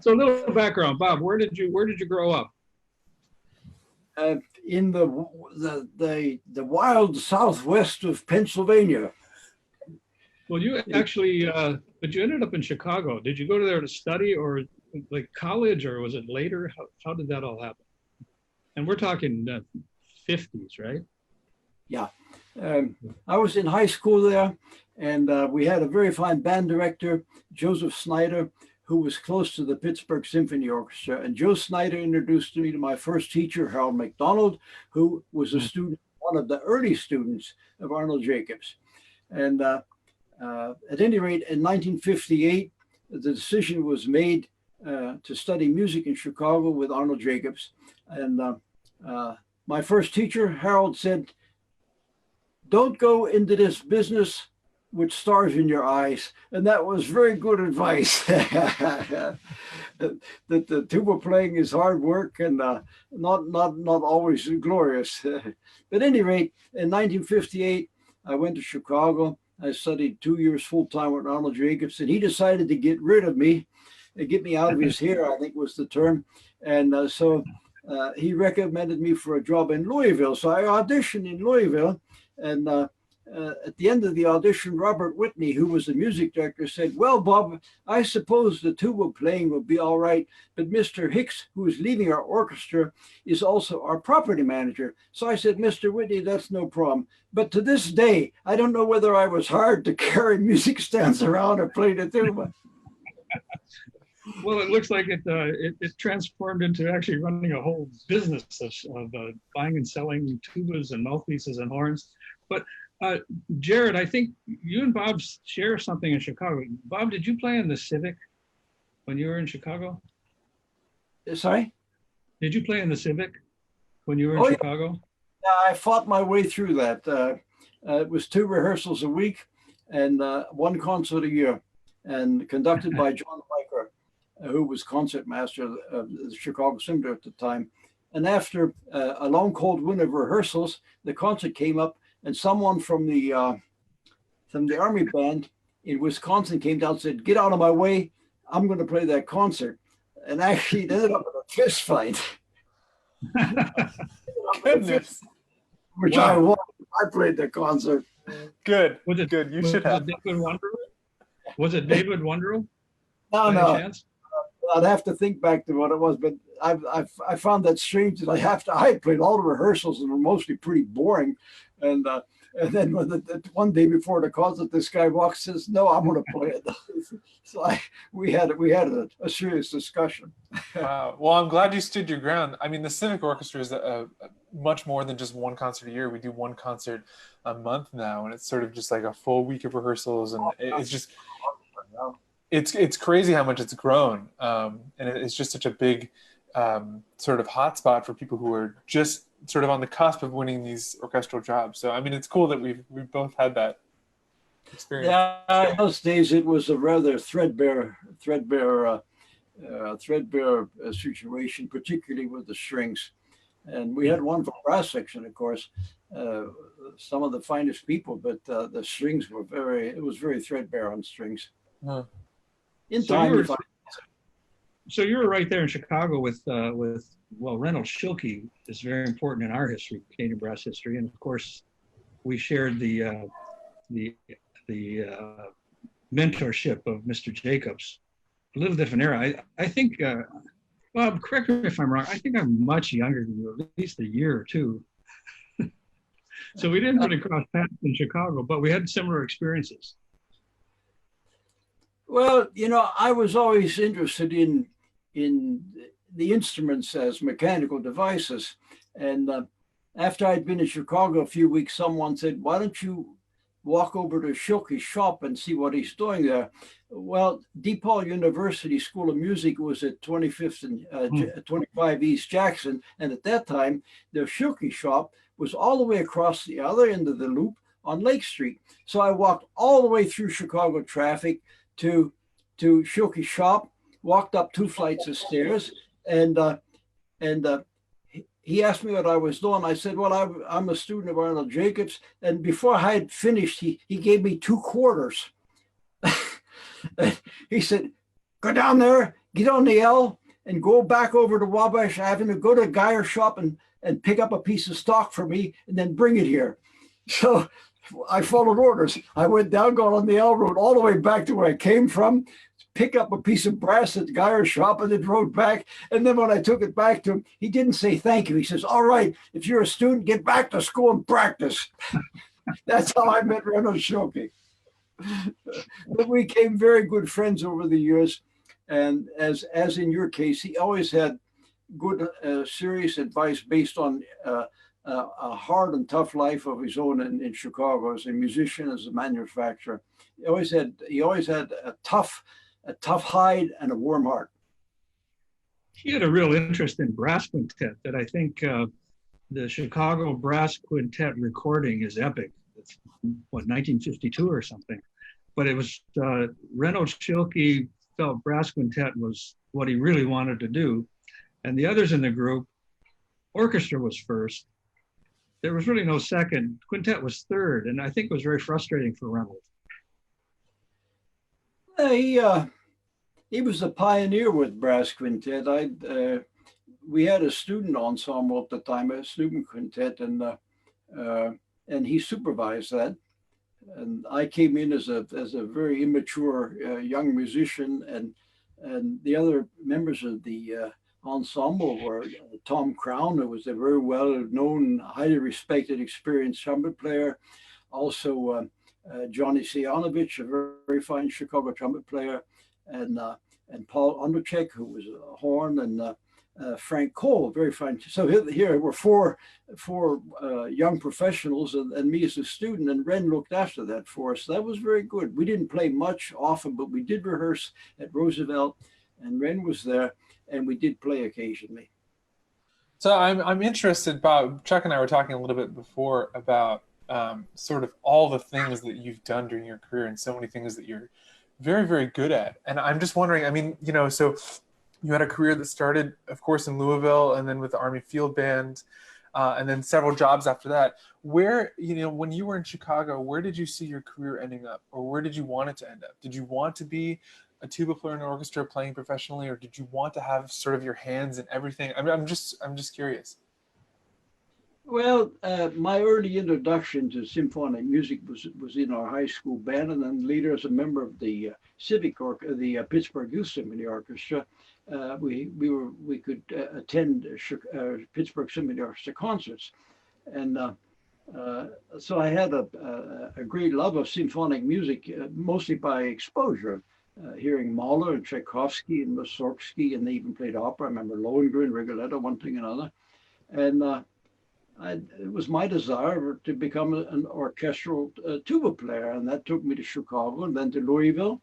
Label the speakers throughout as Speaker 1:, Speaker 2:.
Speaker 1: So a little background, Bob. Where did you grow up?
Speaker 2: In the wild southwest of Pennsylvania.
Speaker 1: Well, you actually, but you ended up in Chicago. Did you go there to study, or like college, or was it later? How did that all happen? And we're talking 50s, right?
Speaker 2: Yeah. I was in high school there, and we had a very fine band director, Joseph Snyder, who was close to the Pittsburgh Symphony Orchestra. And Joe Snyder introduced me to my first teacher, Harold McDonald, who was a student, one of the early students of Arnold Jacobs. And at any rate, in 1958, the decision was made to study music in Chicago with Arnold Jacobs. And my first teacher, Harold, said, "Don't go into this business with stars in your eyes." And that was very good advice. that the tuba playing is hard work and not always glorious. But at any rate, in 1958, I went to Chicago. I studied 2 years full-time with Arnold Jacobs, and he decided to get rid of me, get me out of his hair, I think was the term. And so he recommended me for a job in Louisville. So I auditioned in Louisville, and at the end of the audition, Robert Whitney, who was the music director, said, "Well, Bob, I suppose the tuba playing will be all right, but Mr. Hicks, who is leaving our orchestra, is also our property manager." So I said, "Mr. Whitney, that's no problem." But to this day, I don't know whether I was hired to carry music stands around or play the tuba.
Speaker 1: Well, it looks like it transformed into actually running a whole business of buying and selling tubas and mouthpieces and horns. But Jarrett, I think you and Bob share something in Chicago. Bob, did you play in the Civic when you were in Chicago?
Speaker 2: Sorry?
Speaker 1: Did you play in the Civic when you were in Chicago?
Speaker 2: Yeah, I fought my way through that. It was 2 rehearsals a week and 1 concert a year, and conducted by John Riker, who was concertmaster of the Chicago Symphony at the time. And after a long, cold winter of rehearsals, the concert came up, and someone from the Army band in Wisconsin came down and said, "Get out of my way, I'm going to play that concert." And actually, it ended up in a fist fight.
Speaker 3: Goodness.
Speaker 2: Which I won. I played the concert.
Speaker 3: Good.
Speaker 1: Was it
Speaker 3: good? You should have.
Speaker 1: David Wondrell? Was it David Wondrell?
Speaker 2: No. I'd have to think back to what it was, but I found that strange that I had played all the rehearsals and were mostly pretty boring, and then when one day before the concert, this guy walks and says, "No, I'm going to play it." So we had a serious discussion.
Speaker 3: Wow. Well, I'm glad you stood your ground. I mean, the Civic Orchestra is much more than just 1 concert a year. We do 1 concert a month now, and it's sort of just like a full week of rehearsals, and it's just. It's crazy how much it's grown, and it's just such a big sort of hotspot for people who are just sort of on the cusp of winning these orchestral jobs. So I mean, it's cool that we've both had that experience.
Speaker 2: Yeah, in those days it was a rather threadbare situation, particularly with the strings. And we had one for brass section, of course, some of the finest people, but the strings were it was very threadbare on strings.
Speaker 3: Huh.
Speaker 1: So you were right there in Chicago with Ren Shilke is very important in our history, Canadian brass history, and of course we shared the mentorship of Mr. Jacobs. A little different era. I think, Bob, correct me if I'm wrong. I think I'm much younger than you, at least a year or two. So we didn't really cross paths in Chicago, but we had similar experiences.
Speaker 2: Well, I was always interested in the instruments as mechanical devices. And after I'd been in Chicago a few weeks, someone said, "Why don't you walk over to Schilke's shop and see what he's doing there?" Well, DePaul University School of Music was at 25th and 25 East Jackson. And at that time, the Schilke shop was all the way across the other end of the loop on Lake Street. So I walked all the way through Chicago traffic to Schilke's shop, walked up 2 flights of stairs, and he asked me what I was doing. I said, "Well, I'm a student of Arnold Jacobs." And before I had finished, he gave me 2 quarters. He said, go down there, get on the L, and go back over to Wabash Avenue, go to a Geyer shop and pick up a piece of stock for me, and then bring it here. So I followed orders. I went down, got on the L road all the way back to where I came from, pick up a piece of brass at the Geyer shop, and then rode back. And then when I took it back to him, he didn't say thank you. He says, all right, if you're a student, get back to school and practice. That's how I met Ren Shilke. But we became very good friends over the years. And as in your case, he always had good, serious advice based on a hard and tough life of his own in Chicago as a musician, as a manufacturer. He always had a tough hide and a warm heart.
Speaker 1: He had a real interest in brass quintet that I think the Chicago Brass Quintet recording is epic. It's, what, 1952 or something. But it was Ren Schilke felt brass quintet was what he really wanted to do. And the others in the group, orchestra was first. There was really no second. Quintet was third, and I think it was very frustrating for Reynolds.
Speaker 2: He was a pioneer with brass quintet. We had a student ensemble at the time, a student quintet, and he supervised that. And I came in as a very immature young musician, and the other members of the ensemble were Tom Crown, who was a very well-known, highly respected, experienced trumpet player. Also, Johnny Sianovich, a very, very fine Chicago trumpet player, and Paul Undercheck, who was a horn, and Frank Cole, very fine. So here were four young professionals and me as a student, and Ren looked after that for us. That was very good. We didn't play much often, but we did rehearse at Roosevelt, and Ren was there, and we did play occasionally.
Speaker 3: So I'm interested, Bob. Chuck and I were talking a little bit before about sort of all the things that you've done during your career and so many things that you're very, very good at. And I'm just wondering, I mean, so you had a career that started, of course, in Louisville and then with the Army Field Band, and then several jobs after that. Where, when you were in Chicago, where did you see your career ending up, or where did you want it to end up? Did you want to be a tuba player in an orchestra playing professionally, or did you want to have sort of your hands in everything? I'm just curious.
Speaker 2: Well, my early introduction to symphonic music was in our high school band, and then later as a member of the the Pittsburgh Youth Symphony Orchestra. We could attend Pittsburgh Symphony Orchestra concerts, and so I had a great love of symphonic music, mostly by exposure, hearing Mahler and Tchaikovsky and Mussorgsky, and they even played opera. I remember Lohengrin, Rigoletto, one thing and another, and it was my desire to become an orchestral tuba player, and that took me to Chicago and then to Louisville,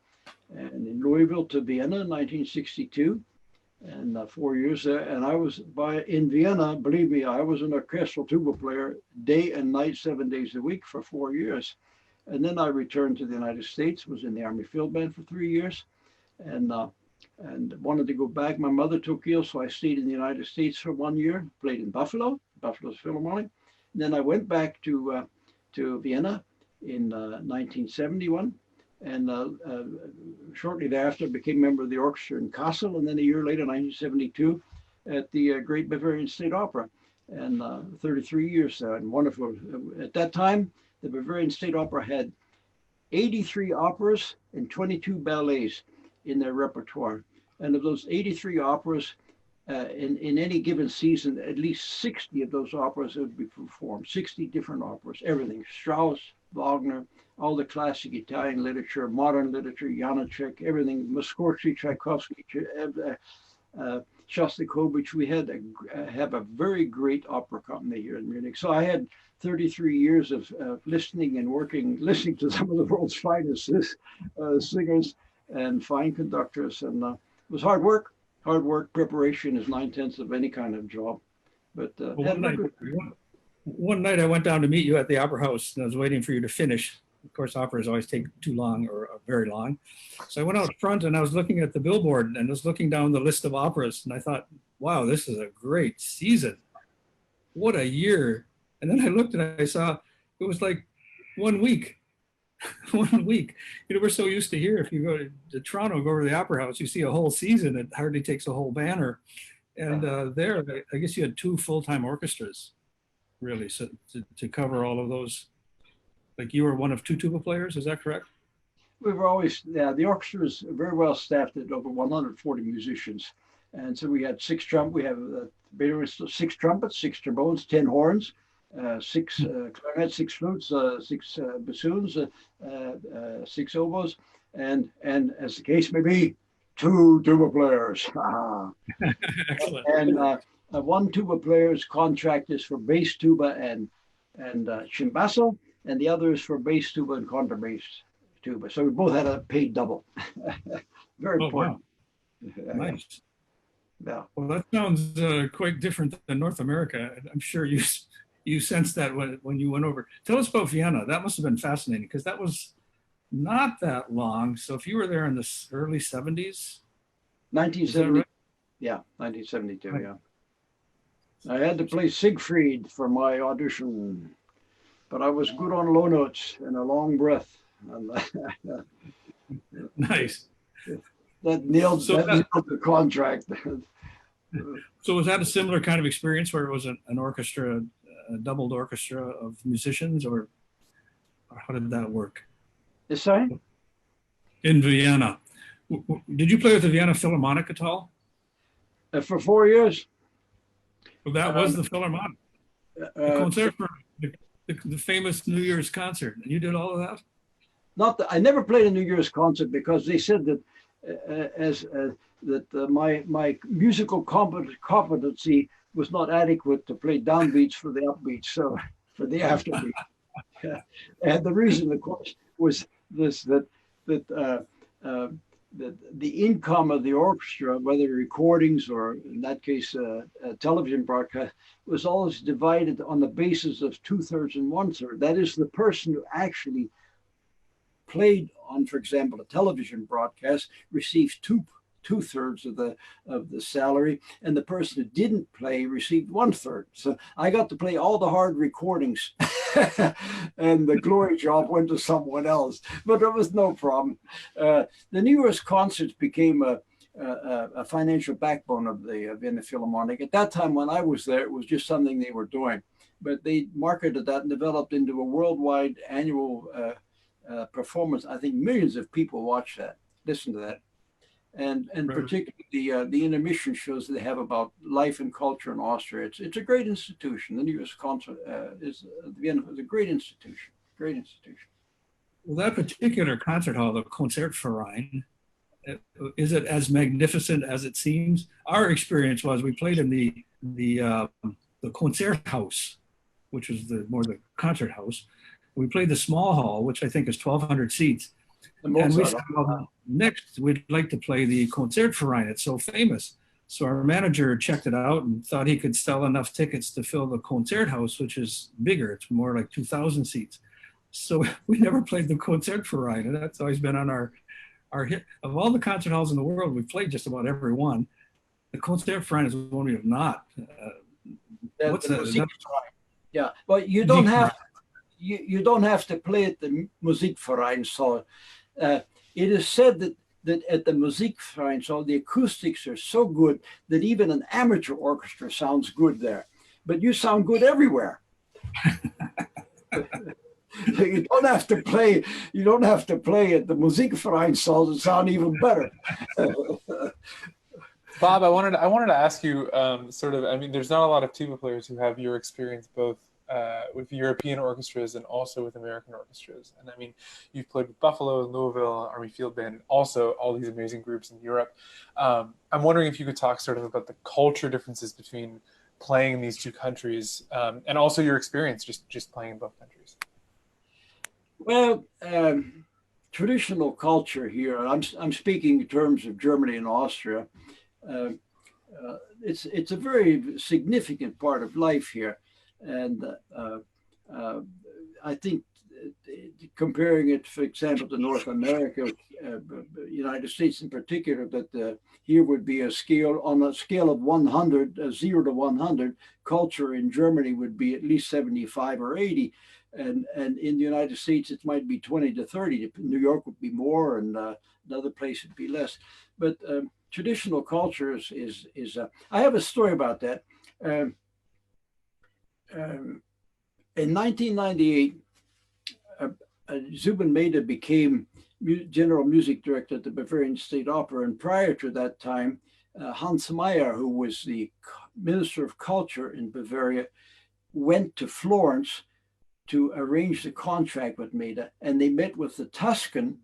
Speaker 2: and in Louisville to Vienna in 1962, and 4 years there. And I was in Vienna, believe me, I was an orchestral tuba player day and night, 7 days a week for 4 years. And then I returned to the United States, was in the Army Field Band for 3 years, and wanted to go back. My mother took ill, so I stayed in the United States for 1 year, played in Buffalo's Philharmonic. And then I went back to Vienna in 1971, and shortly thereafter became a member of the orchestra in Kassel, and then a year later, 1972, at the Great Bavarian State Opera, and 33 years there, and wonderful. At that time, the Bavarian State Opera had 83 operas and 22 ballets in their repertoire. And of those 83 operas, in any given season, at least 60 of those operas would be performed, 60 different operas, everything, Strauss, Wagner, all the classic Italian literature, modern literature, Janacek, everything, Mussorgsky, Tchaikovsky, Shostakovich. We have a very great opera company here in Munich. So I had 33 years of listening to some of the world's finest singers and fine conductors, and it was hard work. Hard work. Preparation is 9/10 of any kind of job. But
Speaker 1: one night I went down to meet you at the Opera House, and I was waiting for you to finish. Of course, operas always take too long or very long. So I went out front and I was looking at the billboard and was looking down the list of operas, and I thought, wow, this is a great season. What a year. And then I looked and I saw it was like 1 week. 1 week. You know, we're so used to here, if you go to Toronto, go over to the Opera House, you see a whole season. It hardly takes a whole banner. And there, I guess you had 2 full-time orchestras, really, so to cover all of those. Like you were one of 2 tuba players, is that correct?
Speaker 2: We were always, yeah, the orchestra was very well staffed at over 140 musicians. And so we had 6 6 trumpets, 6 trombones, 10 horns, 6 clarinets, 6 flutes, 6 bassoons, 6 oboes, and as the case may be, 2 tuba players.
Speaker 1: Excellent.
Speaker 2: And 1 tuba player's contract is for bass tuba and cimbasso, and the other is for bass tuba and contrabass tuba. So we both had a paid double. Very important.
Speaker 1: Wow. Nice.
Speaker 2: Yeah.
Speaker 1: Well, that sounds quite different than North America. I'm sure you sensed that when you went over. Tell us about Vienna. That must have been fascinating because that was not that long. So if you were there in the early 70s?
Speaker 2: 1970.
Speaker 1: Right?
Speaker 2: Yeah, 1972,
Speaker 1: right.
Speaker 2: Yeah. I had to play Siegfried for my audition, but I was good on low notes and a long breath. And,
Speaker 1: nice.
Speaker 2: That nailed the contract.
Speaker 1: So was that a similar kind of experience where it was an orchestra, a doubled orchestra of musicians, or how did that work?
Speaker 2: Sorry?
Speaker 1: In Vienna. Did you play with the Vienna Philharmonic at all?
Speaker 2: For 4 years.
Speaker 1: Well, that was the Philharmonic. The concert for the famous New Year's concert. You did all of that?
Speaker 2: Not that I never played a New Year's concert because they said that my musical competency was not adequate to play downbeats for the upbeats, so for the afterbeat. And the reason, of course, was this that the income of the orchestra, whether recordings or in that case a television broadcast, was always divided on the basis of 2/3 and 1/3. That is, the person who actually played on, for example, a television broadcast received 2/3 of the salary, and the person who didn't play received 1/3. So I got to play all the hard recordings, and the glory job went to someone else. But there was no problem. The New Year's concerts became a financial backbone of the Vienna Philharmonic. At that time, when I was there, it was just something they were doing, but they marketed that and developed into a worldwide annual performance. I think millions of people watch that, listen to that. And
Speaker 1: right.
Speaker 2: Particularly the intermission shows they have about life and culture in Austria. It's a great institution. The New Year's concert is a great institution. Great institution.
Speaker 1: Well, that particular concert hall, the Musikverein, is it as magnificent as it seems? Our experience was we played in the Konzerthaus, which was the concert house. We played the small hall, which I think is 1,200 seats. And we said, well, next we'd like to play the Musikverein. It's so famous. So our manager checked it out and thought he could sell enough tickets to fill the Konzerthaus, which is bigger. It's more like 2,000 seats. So we never played the Musikverein, and that's always been on our hit. Of all the concert halls in the world, we've played just about every one. The Musikverein is one we have not. What's that?
Speaker 2: Yeah, but you don't have. You don't have to play at the Musikverein. So it is said that at the Musikverein, so the acoustics are so good that even an amateur orchestra sounds good there. But you sound good everywhere. You don't have to play. You don't have to play at the Musikverein so to sound even better.
Speaker 3: Bob, I wanted to ask you I mean, there's not a lot of tuba players who have your experience both with European orchestras and also with American orchestras. And I mean, you've played with Buffalo, Louisville, Army Field Band, and also all these amazing groups in Europe. I'm wondering if you could talk sort of about the culture differences between playing in these two countries and also your experience just playing in both countries.
Speaker 2: Well, traditional culture here, I'm speaking in terms of Germany and Austria. It's a very significant part of life here. And I think comparing it, for example, to North America, United States in particular, that here would be a scale of 100, 0 to 100, culture in Germany would be at least 75 or 80. and in the United States it might be 20 to 30. New York would be more, and another place would be less. But traditional cultures is I have a story about that. In 1998, Zubin Mehta became general music director at the Bavarian State Opera, and prior to that time, Hans Meyer, who was the Minister of Culture in Bavaria, went to Florence to arrange the contract with Mehta, and they met with the Tuscan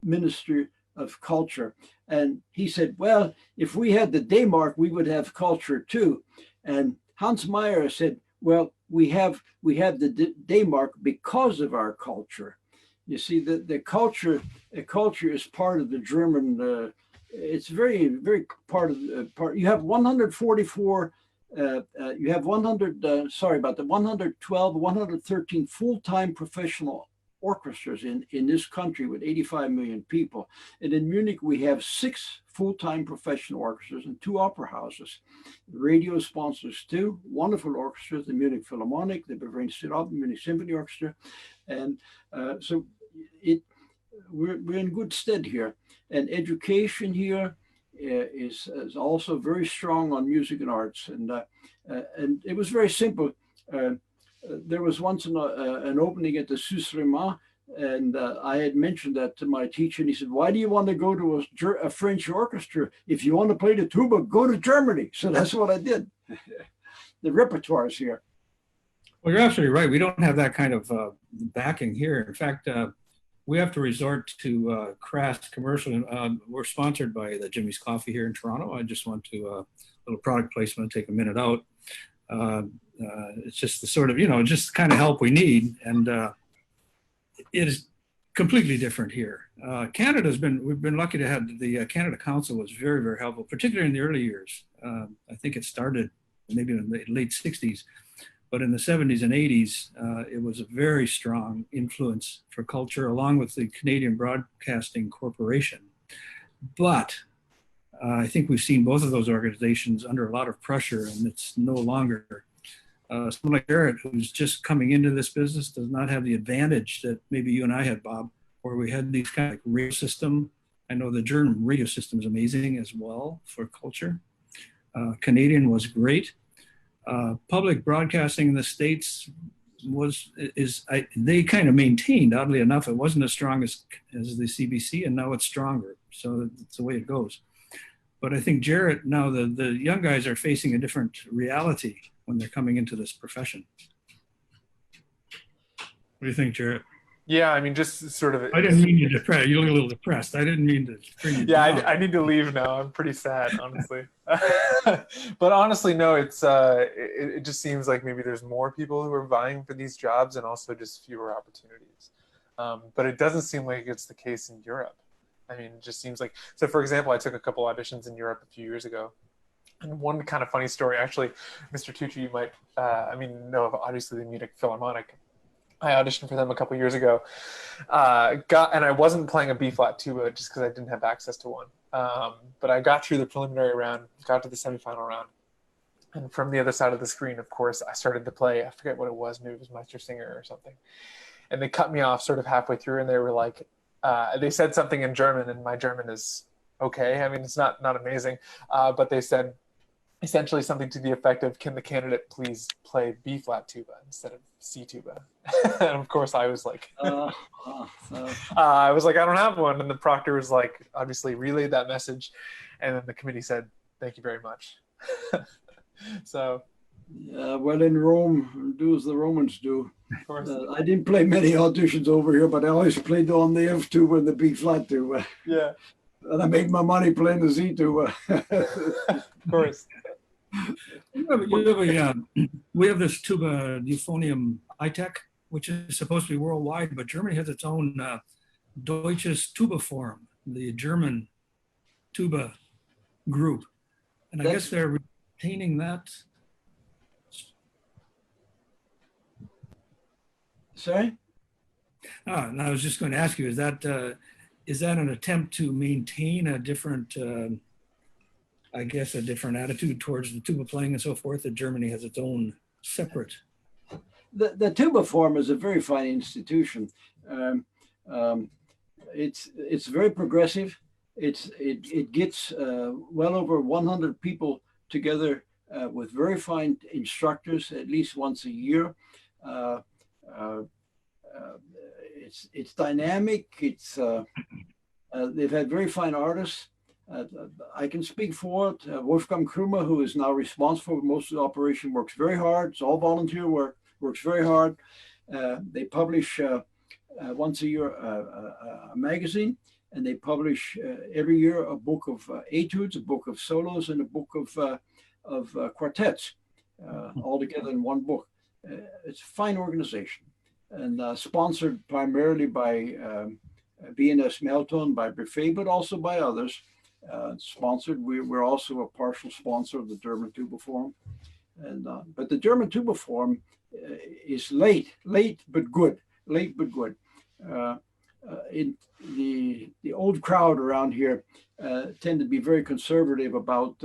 Speaker 2: Minister of Culture. And he said, well, if we had the D-Mark, we would have culture too. And Hans Meyer said, well, we have the D-Mark because of our culture. You see, the culture is part of the German. It's very, very part of part. You have 144. You have 100. Sorry about that. 112, 113 full-time professional orchestras in this country with 85 million people. And in Munich, we have 6 full-time professional orchestras and 2 opera houses. Radio sponsors 2 wonderful orchestras, the Munich Philharmonic, the Bavarian State Opera, Munich Symphony Orchestra. And so we're in good stead here. And education here is also very strong on music and arts. And it was very simple. There was once an opening at the Suisse-Romand, and I had mentioned that to my teacher, and he said, why do you want to go to a French orchestra? If you want to play the tuba, go to Germany. So that's what I did. The repertoire is here.
Speaker 1: Well, you're absolutely right. We don't have that kind of backing here. In fact, we have to resort to crass commercial. We're sponsored by the Jimmy's Coffee here in Toronto. I just want to, little product placement, take a minute out. It's just the sort of, just kind of help we need. And it is completely different here. We've been lucky to have the Canada Council was very, very helpful, particularly in the early years. I think it started maybe in the late 60s, but in the 70s and 80s, it was a very strong influence for culture along with the Canadian Broadcasting Corporation. But I think we've seen both of those organizations under a lot of pressure, and it's no longer. Someone like Jarrett, who's just coming into this business, does not have the advantage that maybe you and I had, Bob, where we had these kind of like radio system. I know the German radio system is amazing as well for culture. Canadian was great. Public broadcasting in the States they kind of maintained, oddly enough, it wasn't as strong as the CBC, and now it's stronger. So that's the way it goes. But I think Jarrett, now the young guys are facing a different reality when they're coming into this profession. What do you think, Jarrett?
Speaker 3: Yeah, I mean, just sort of.
Speaker 1: I didn't mean you depressed. You look a little depressed. I didn't mean to bring you down.
Speaker 3: Yeah, I need to leave now. I'm pretty sad, honestly. But honestly, no, it just seems like maybe there's more people who are vying for these jobs and also just fewer opportunities. But it doesn't seem like it's the case in Europe. I mean, it just seems like, so for example, I took a couple auditions in Europe a few years ago. And one kind of funny story, actually, Mr. Tucci, you might, know of obviously the Munich Philharmonic. I auditioned for them a couple years ago, and I wasn't playing a B-flat tuba just because I didn't have access to one. But I got through the preliminary round, got to the semifinal round. And from the other side of the screen, of course, I started to play, I forget what it was, maybe it was Meister Singer or something. And they cut me off sort of halfway through, and they were like, they said something in German, and my German is okay. I mean, it's not amazing, but they said essentially something to the effect of, can the candidate please play B-flat tuba instead of C tuba? And of course I was like, I don't have one. And the proctor was like, obviously relayed that message. And then the committee said, thank you very much. So.
Speaker 2: Well, in Rome, do as the Romans do.
Speaker 3: Of course.
Speaker 2: I didn't play many auditions over here, but I always played on the F tuba and the B-flat tuba.
Speaker 3: Yeah.
Speaker 2: And I made my money playing the Z tuba.
Speaker 3: Of course.
Speaker 1: We have this tuba euphonium ITEC, which is supposed to be worldwide, but Germany has its own Deutsches Tubaforum, the German tuba group. And I guess they're retaining that.
Speaker 2: Sorry?
Speaker 1: And I was just going to ask you, is that an attempt to maintain a different, a different attitude towards the tuba playing and so forth, that Germany has its own separate?
Speaker 2: the Tubaforum is a very fine institution. It's very progressive. It gets well over 100 people together with very fine instructors at least once a year. It's dynamic. They've had very fine artists. I can speak for it. Wolfgang Krummer, who is now responsible for most of the operation, works very hard. It's all volunteer work, works very hard. They publish once a year a magazine, and they publish every year a book of etudes, a book of solos, and a book of quartets, all together in one book. It's a fine organization, and sponsored primarily by BNS Melton, by Buffet, but also by others. Sponsored. We're also a partial sponsor of the German Tubaforum, and but the German Tubaforum is late but good. In the old crowd around here tend to be very conservative about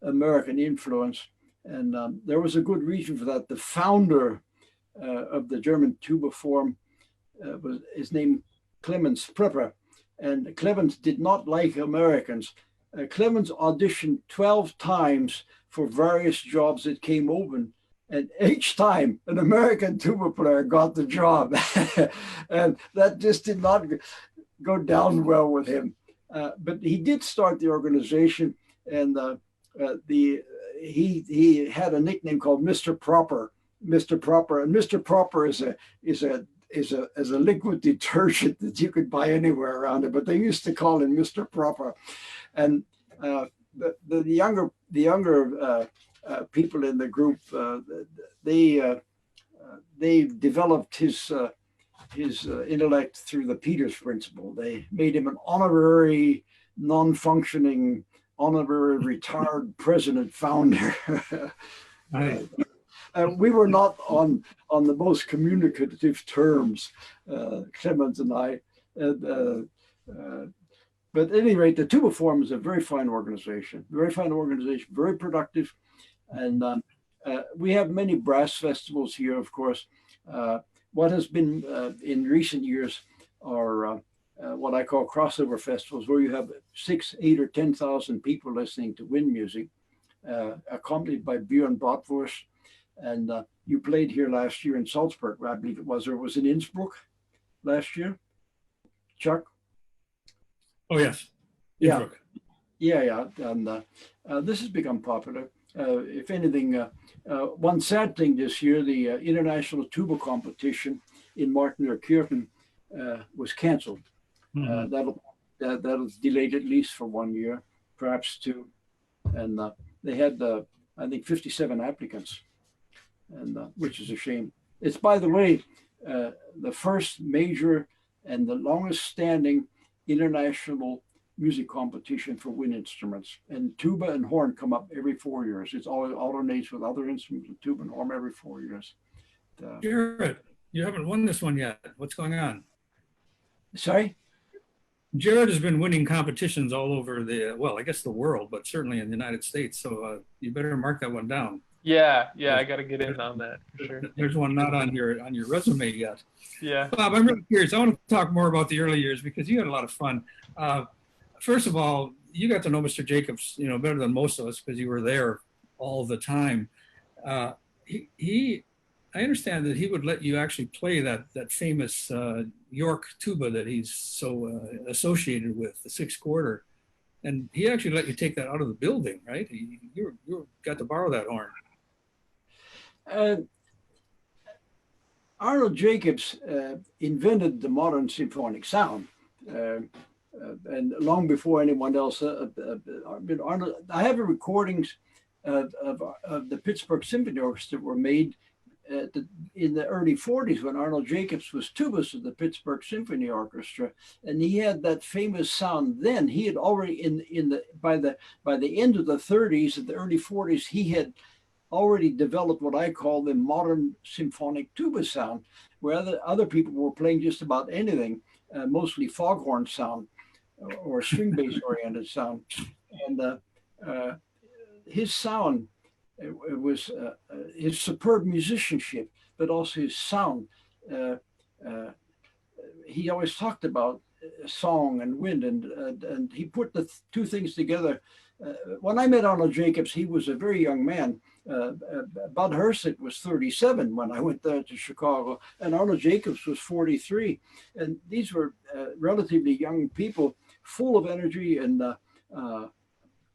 Speaker 2: American influence, and there was a good reason for that. The founder of the German Tubaforum is named Clemens Prepper. And Clemens did not like Americans. Clemens auditioned 12 times for various jobs that came open. And each time an American tuba player got the job. And that just did not go down well with him. But he did start the organization, and he had a nickname called Mr. Proper. Mr. Proper. And Mr. Proper is a liquid detergent that you could buy anywhere around it, but they used to call him Mr. Proper. And the younger people in the group, they developed his intellect through the Peters principle. They made him an honorary, non-functioning, honorary retired president founder.
Speaker 1: Right.
Speaker 2: We were not on the most communicative terms, Clemens and I. But at any rate, the Tubaforum is a very fine organization, very productive. And we have many brass festivals here, of course. What has been in recent years are what I call crossover festivals, where you have 6, 8, or 10,000 people listening to wind music, accompanied by beer and bratwurst. And you played here last year in Salzburg, I believe it was, or was it Innsbruck last year? Chuck?
Speaker 1: Oh, yes.
Speaker 2: Innsbruck. Yeah. And this has become popular. If anything, one sad thing this year, the International Tuba Competition in Martineukirchen was canceled. Mm-hmm. That'll delayed at least for 1 year, perhaps 2. And they had, I think, 57 applicants. And which is a shame. It's, by the way, the first major and the longest standing international music competition for wind instruments. And tuba and horn come up every 4 years. It always alternates with other instruments, with tuba and horn every 4 years.
Speaker 1: Jarrett, you haven't won this one yet. What's going on?
Speaker 2: Sorry?
Speaker 1: Jarrett has been winning competitions all over the, well, I guess the world, but certainly in the United States. So you better mark that one down.
Speaker 3: Yeah, I got to get in on that for sure.
Speaker 1: There's one not on your resume yet.
Speaker 3: Yeah.
Speaker 1: Bob, I'm really curious. I want to talk more about the early years because you had a lot of fun. First of all, you got to know Mr. Jacobs, better than most of us because you were there all the time. I understand that he would let you actually play that famous York tuba that he's so associated with, the 6-quarter. And he actually let you take that out of the building, right? You got to borrow that horn.
Speaker 2: Arnold Jacobs invented the modern symphonic sound, and long before anyone else. Arnold, I have recordings of the Pittsburgh Symphony Orchestra that were made in the early 40s when Arnold Jacobs was tubist of the Pittsburgh Symphony Orchestra, and he had that famous sound. Then he had already by the end of the 30s and the early 40s, he had already developed what I call the modern symphonic tuba sound, where other people were playing just about anything, mostly foghorn sound or string bass oriented sound. And his sound it was his superb musicianship, but also his sound. He always talked about song and wind, and he put the two things together. When I met Arnold Jacobs, he was a very young man. Bud Herseth was 37 when I went there to Chicago, and Arnold Jacobs was 43. And these were relatively young people, full of energy, and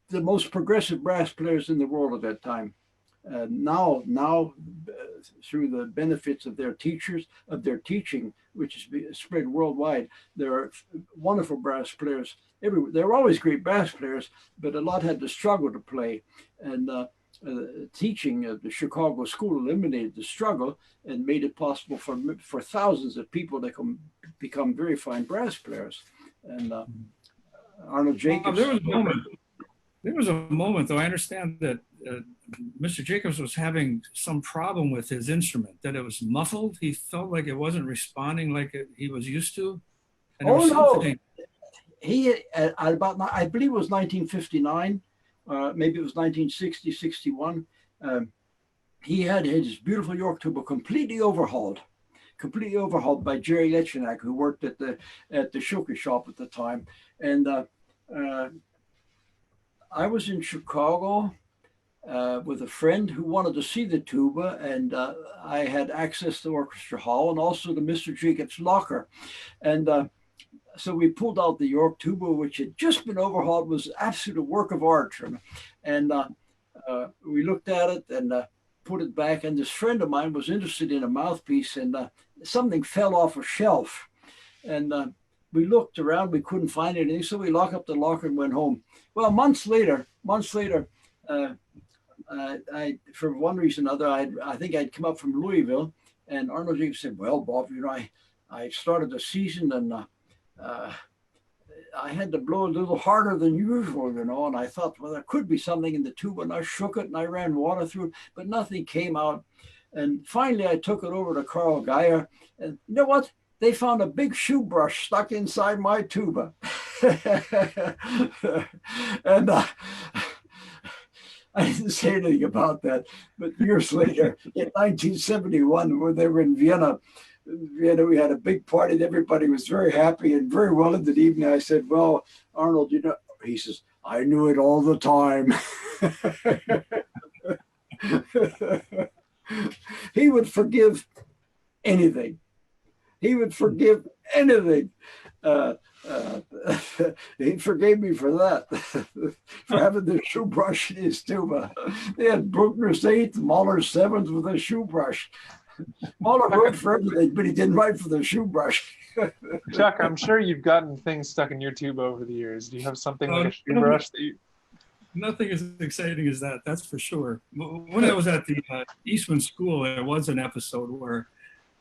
Speaker 2: the most progressive brass players in the world at that time. Now, through the benefits of their teachers, of their teaching, which is spread worldwide, there are wonderful brass players everywhere. There were always great brass players, but a lot had to struggle to play. And teaching at the Chicago School eliminated the struggle and made it possible for thousands of people to become very fine brass players. And Arnold Jacobs.
Speaker 1: There was a moment, though. I understand that Mr. Jacobs was having some problem with his instrument, that it was muffled. He felt like it wasn't responding like he was used to. And
Speaker 2: no. He, about, I believe it was 1959, maybe it was 1960, 61. He had his beautiful York tuba completely overhauled by Jerry Lechenak, who worked at the Schilke shop at the time. And I was in Chicago with a friend who wanted to see the tuba, and I had access to Orchestra Hall and also to Mr. Jacobs' locker. And so we pulled out the York tuba, which had just been overhauled, was absolute work of art. And we looked at it and put it back. And this friend of mine was interested in a mouthpiece, and something fell off a shelf. And we looked around, we couldn't find anything, so we locked up the locker and went home. Well, months later, for one reason or another, I think I'd come up from Louisville, and Arnold Jacob said, "Well, Bob, I started the season, and I had to blow a little harder than usual, and I thought, well, there could be something in the tuba, and I shook it, and I ran water through it, but nothing came out. And finally, I took it over to Carl Geyer, and you know what? They found a big shoe brush stuck inside my tuba." And I didn't say anything about that. But years later, in 1971, when they were in Vienna, we had a big party and everybody was very happy and very well into the evening. I said, "Well, Arnold, he says, I knew it all the time." He would forgive anything. He would forgive anything. He forgave me for that, for having the shoe brush in his tuba. They had Bruckner's 8th, Mahler's 7th with a shoe brush. Mahler wrote for everything, but he didn't write for the shoe brush.
Speaker 3: Chuck, I'm sure you've gotten things stuck in your tuba over the years. Do you have something like a shoe brush that you...
Speaker 1: Nothing as exciting as that, that's for sure. When I was at the Eastman School, there was an episode where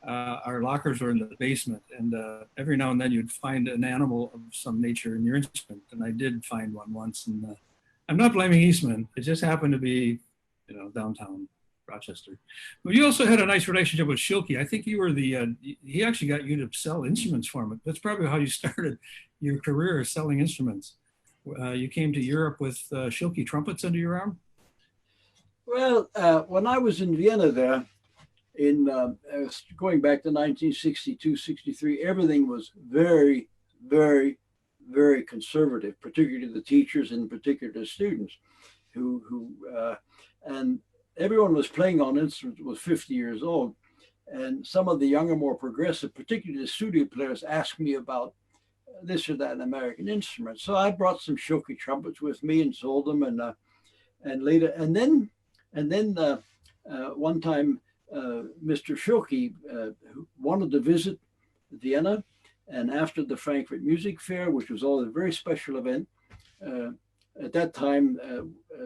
Speaker 1: our lockers were in the basement, and every now and then you'd find an animal of some nature in your instrument. And I did find one once, and I'm not blaming Eastman. It just happened to be, downtown Rochester. But you also had a nice relationship with Schilke. I think you were he actually got you to sell instruments for him. That's probably how you started your career, selling instruments. You came to Europe with Schilke trumpets under your arm?
Speaker 2: Well, when I was in Vienna there, going back to 1962, 63, everything was very, very, very conservative, particularly the teachers and particularly the students and everyone was playing on instruments was 50 years old. And some of the younger, more progressive, particularly the studio players, asked me about this or that American instrument. So I brought some Schilke trumpets with me and sold them. And later, and then one time, Mr. Schilke wanted to visit Vienna, and after the Frankfurt Music Fair, which was always a very special event, at that time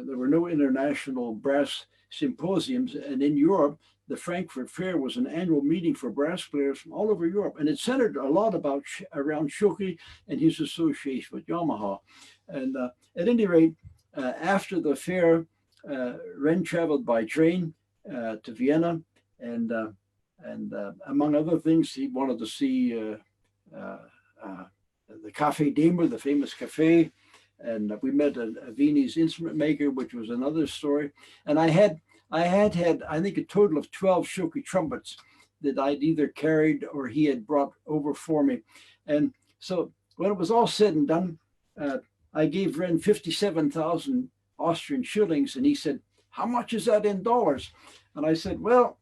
Speaker 2: there were no international brass symposiums, and in Europe, the Frankfurt Fair was an annual meeting for brass players from all over Europe, and it centered a lot around Schilke and his association with Yamaha. And at any rate, after the fair, Ren traveled by train to Vienna, and among other things, he wanted to see the Café Demer, the famous cafe, and we met a Viennese instrument maker, which was another story. And I had I had, I think, a total of 12 Schilke trumpets that I'd either carried or he had brought over for me. And so when it was all said and done, I gave Ren 57,000 Austrian shillings, and he said, "How much is that in dollars?" And I said, "Well,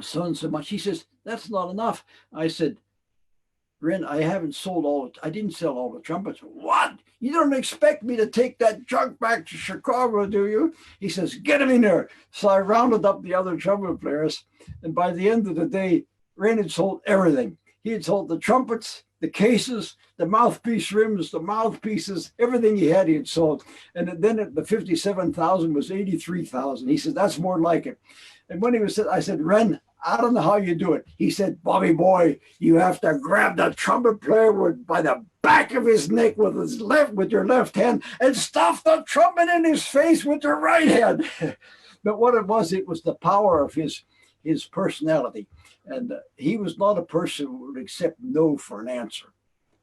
Speaker 2: so and so much." He says, "That's not enough." I said, "Ren, I haven't sold all, I didn't sell all the trumpets." "What? You don't expect me to take that junk back to Chicago, do you?" He says, "Get him in there." So I rounded up the other trumpet players. And by the end of the day, Ren had sold everything. He had sold the trumpets, the cases, the mouthpiece rims, the mouthpieces, everything he had sold. And then the 57,000 was 83,000. He said, "That's more like it." And when he was, I said, "Ren, I don't know how you do it." He said, "Bobby boy, you have to grab the trumpet player by the back of his neck with your left hand and stuff the trumpet in his face with your right hand." But what it was the power of his personality. And he was not a person who would accept no for an answer.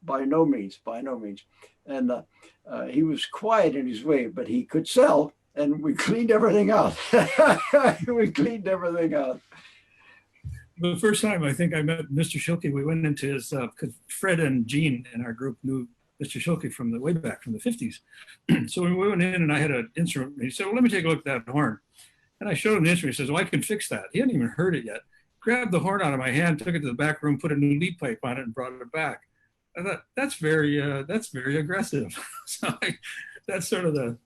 Speaker 2: By no means, by no means. And he was quiet in his way, but he could sell, and we cleaned everything out. We cleaned everything out.
Speaker 1: The first time I think I met Mr. Schilke, we went into his, because Fred and Gene in our group knew Mr. Schilke from the way back from the 50s. So we went in and I had an instrument. And he said, "Well, let me take a look at that horn." And I showed him the instrument. He says, "Well, I can fix that." He hadn't even heard it yet. Grabbed the horn out of my hand, took it to the back room, put a new lead pipe on it, and brought it back. I thought, that's very aggressive. So that's sort of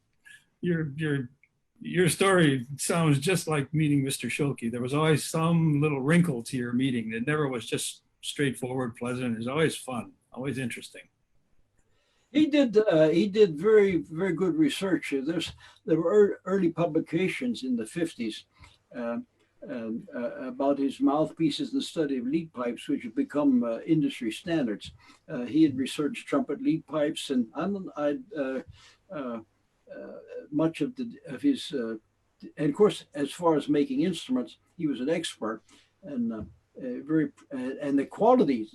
Speaker 1: your story sounds just like meeting Mr. Schilke. There was always some little wrinkle to your meeting. It never was just straightforward, pleasant. It was always fun, always interesting.
Speaker 2: He did very, very good research. There were early publications in the 50s about his mouthpieces and the study of lead pipes, which have become industry standards. He had researched trumpet lead pipes, and much of his, and of course, as far as making instruments, he was an expert, and and the quality,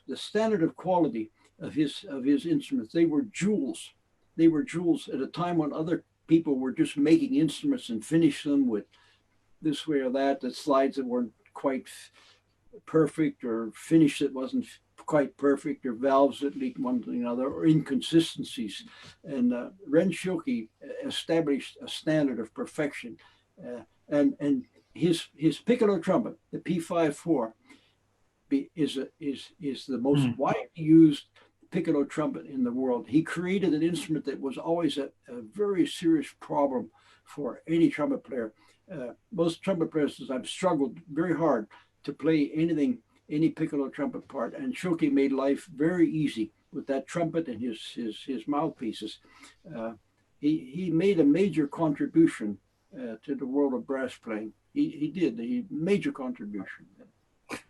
Speaker 2: the standard of quality of his instruments, they were jewels. They were jewels at a time when other people were just making instruments and finish them with this way or that, the slides that weren't quite perfect, or finish that wasn't quite perfect, or valves that leaked one to another, or inconsistencies. And Ren Schilke established a standard of perfection. And his piccolo trumpet, the P54, is the most widely used piccolo trumpet in the world. He created an instrument that was always a very serious problem for any trumpet player. Most trumpet players have struggled very hard to play any piccolo trumpet part, and Schilke made life very easy with that trumpet and his mouthpieces. He made a major contribution to the world of brass playing. He did a major contribution.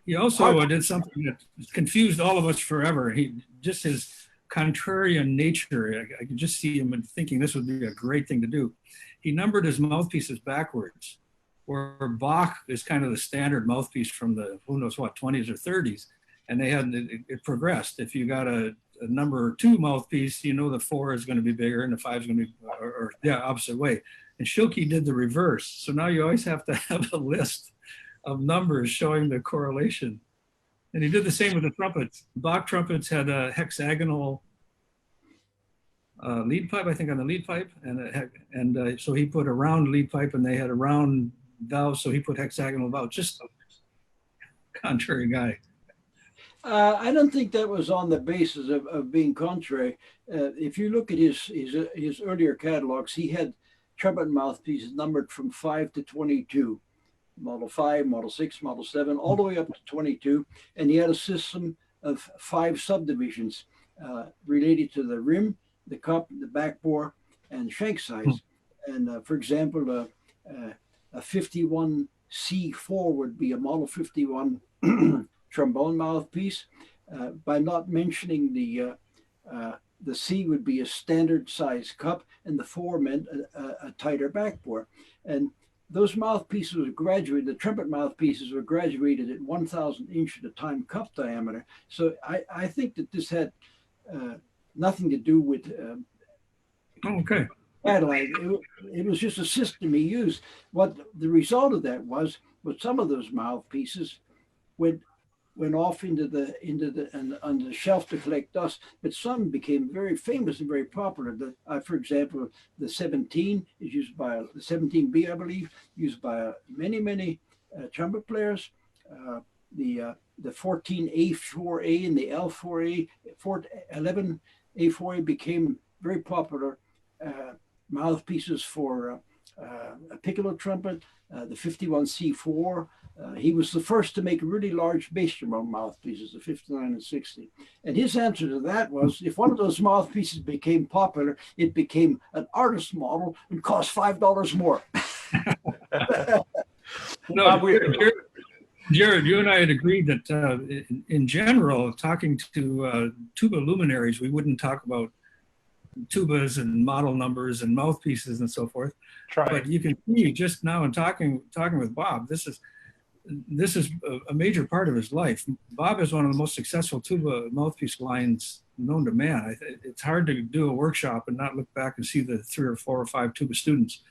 Speaker 1: He also did something that confused all of us forever. His contrarian nature, I could just see him and thinking this would be a great thing to do. He numbered his mouthpieces backwards, where Bach is kind of the standard mouthpiece from the, who knows what, 20s or 30s. And it progressed. If you got a number 2 mouthpiece, you know the 4 is going to be bigger and the 5 is going to be, or opposite way. And Schilke did the reverse. So now you always have to have a list of numbers showing the correlation. And he did the same with the trumpets. Bach trumpets had a hexagonal lead pipe, I think, on the lead pipe. And so he put a round lead pipe, and they had a round valve, so he put hexagonal valve. Just a contrary guy.
Speaker 2: I don't think that was on the basis of being contrary. If you look at his earlier catalogs, he had trumpet mouthpieces numbered from 5 to 22. Model 5, Model 6, Model 7, all the way up to 22. And he had a system of 5 subdivisions related to the rim, the cup, the back bore, and shank size. And for example, a 51C4 would be a Model 51 trombone mouthpiece. By not mentioning the C would be a standard size cup, and the 4 meant a tighter back bore. And those mouthpieces were graduated, the trumpet mouthpieces were graduated at 1,000 inch at a time cup diameter. So I think that this had nothing to do with
Speaker 1: okay.
Speaker 2: satellite. It was just a system he used. What the result of that was some of those mouthpieces went off into the on the shelf to collect dust, but some became very famous and very popular. For example, the 17 is used by the 17B, I believe, used by many trumpet players. The 14A4A and the L4A, 11A4A became very popular mouthpieces for a piccolo trumpet. The 51C4. He was the first to make really large bass drum mouthpieces, the 59 and 60. And his answer to that was, if one of those mouthpieces became popular, it became an artist model and cost $5 more.
Speaker 1: Jarrett, you and I had agreed that in general, talking to tuba luminaries, we wouldn't talk about tubas and model numbers and mouthpieces and so forth. But you can see just now in talking with Bob, this is a major part of his life. Bob is one of the most successful tuba mouthpiece lines known to man. It's hard to do a workshop and not look back and see the 3 or 4 or 5 tuba students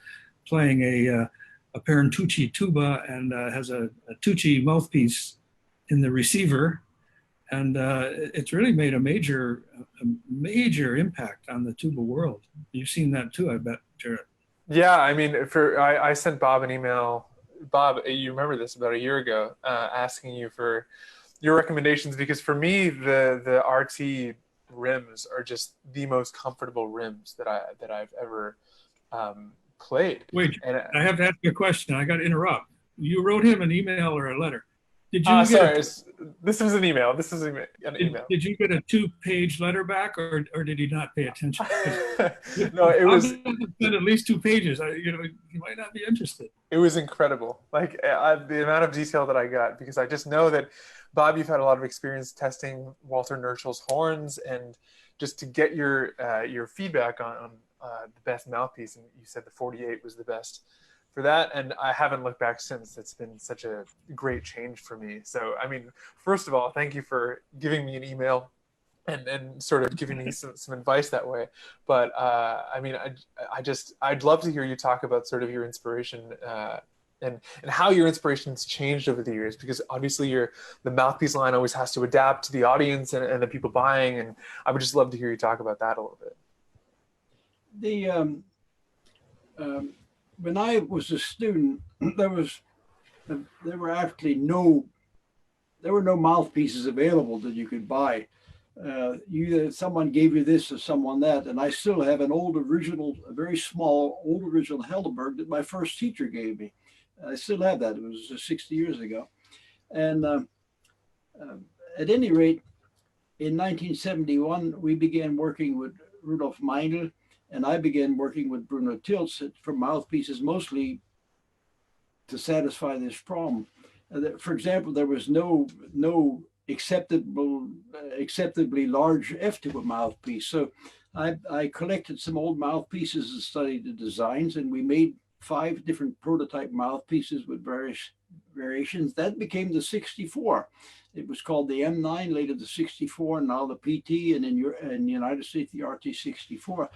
Speaker 1: playing a Tucci tuba and has a Tucci mouthpiece in the receiver. And it's really made a major impact on the tuba world. You've seen that too, I bet, Jarrett.
Speaker 3: Yeah, I mean, I sent Bob an email. Bob, you remember this about a year ago, asking you for your recommendations, because for me, the RT rims are just the most comfortable rims that I've ever played.
Speaker 1: Wait, and I have to ask you a question. I got to interrupt. You wrote him an email or a letter. Did you
Speaker 3: this is an email. This is an email.
Speaker 1: Did you get a 2-page letter back, or did he not pay attention?
Speaker 3: No, it was
Speaker 1: at least 2 pages. You might not be interested.
Speaker 3: It was incredible. Like the amount of detail that I got, because I just know that, Bob, you've had a lot of experience testing Walter Nurschel's horns, and just to get your feedback on the best mouthpiece, and you said the 48 was the best for that, and I haven't looked back since. It's been such a great change for me. So, I mean, first of all, thank you for giving me an email and sort of giving me some advice that way. But I mean, I'd love to hear you talk about sort of your inspiration and how your inspiration's changed over the years, because obviously the mouthpiece line always has to adapt to the audience and the people buying, and I would just love to hear you talk about that a little bit.
Speaker 2: When I was a student, there were no mouthpieces available that you could buy. Someone gave you this or someone that, and I still have a very small old original Helderberg that my first teacher gave me. I still have that. It was 60 years ago. And at any rate, in 1971, we began working with Rudolf Meindl, and I began working with Bruno Tilz for mouthpieces, mostly to satisfy this problem. For example, there was no acceptably large F-tuba mouthpiece. So I collected some old mouthpieces and studied the designs, and we made 5 different prototype mouthpieces with various variations. That became the 64. It was called the M9, later the 64, and now the PT, and in the United States, the RT64.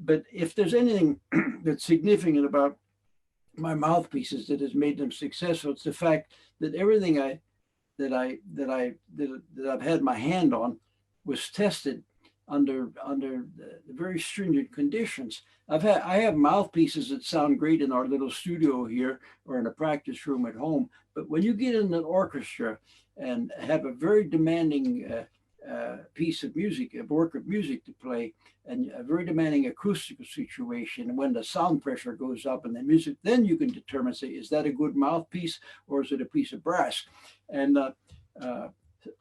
Speaker 2: But if there's anything that's significant about my mouthpieces that has made them successful, it's the fact that everything that I've had my hand on was tested under very stringent conditions. I have mouthpieces that sound great in our little studio here or in a practice room at home, but when you get in an orchestra and have a very demanding piece of music, a work of music to play, and a very demanding acoustical situation, when the sound pressure goes up and the music, then you can determine, say, is that a good mouthpiece or is it a piece of brass? And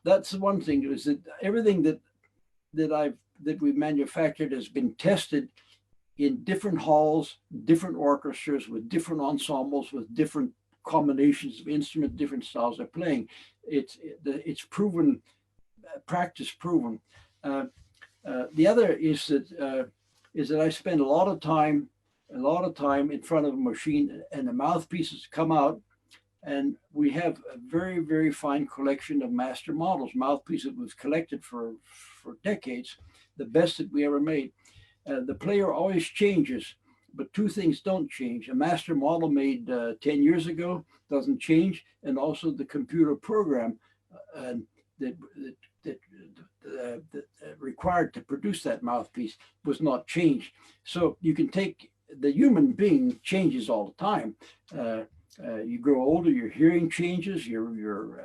Speaker 2: that's the one thing, is that everything that we've manufactured has been tested in different halls, different orchestras, with different ensembles, with different combinations of instruments, different styles of playing. It's proven, practice proven. The other is that I spend a lot of time in front of a machine, and the mouthpieces come out, and we have a very, very fine collection of master models, mouthpieces that was collected for decades, the best that we ever made. The player always changes, but two things don't change. A master model made 10 years ago doesn't change, and also the computer program that required to produce that mouthpiece was not changed. So you can take the human being changes all the time. You grow older, your hearing changes, your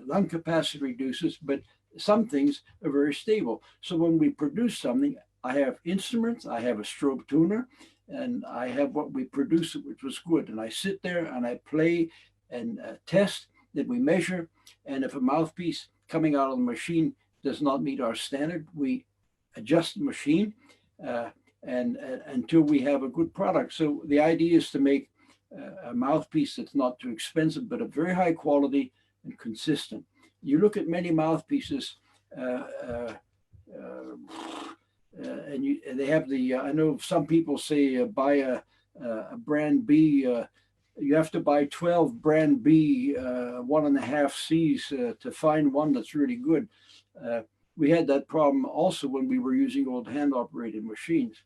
Speaker 2: lung capacity reduces, but some things are very stable. So when we produce something, I have instruments, I have a strobe tuner, and I have what we produce, which was good. And I sit there and I play and test, then we measure. And if a mouthpiece coming out of the machine does not meet our standard, we adjust the machine and until we have a good product. So the idea is to make a mouthpiece that's not too expensive, but of very high quality and consistent. You look at many mouthpieces, and they have the. I know some people say buy a brand B. You have to buy 12 brand B 1.5 C's to find one that's really good. We had that problem also when we were using old hand-operated machines.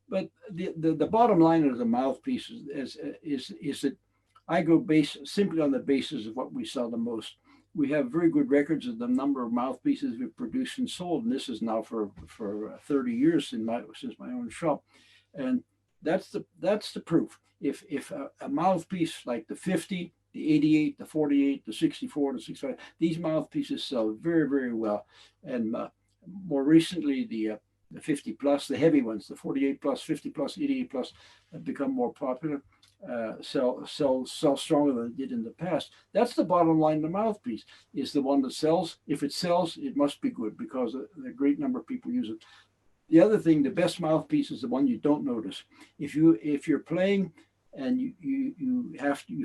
Speaker 2: But the bottom line of the mouthpiece is that I go simply on the basis of what we sell the most. We have very good records of the number of mouthpieces we've produced and sold, and this is now for 30 years since my own shop, and that's the proof. If a mouthpiece like the 50, the 88, the 48, the 64, the 65, these mouthpieces sell very, very well, and more recently the 50 plus, the heavy ones, the 48 plus, 50 plus, 88 plus, have become more popular. Sell stronger than it did in the past. That's the bottom line. The mouthpiece is the one that sells. If it sells, it must be good because a great number of people use it. The other thing, the best mouthpiece is the one you don't notice. If you're playing and you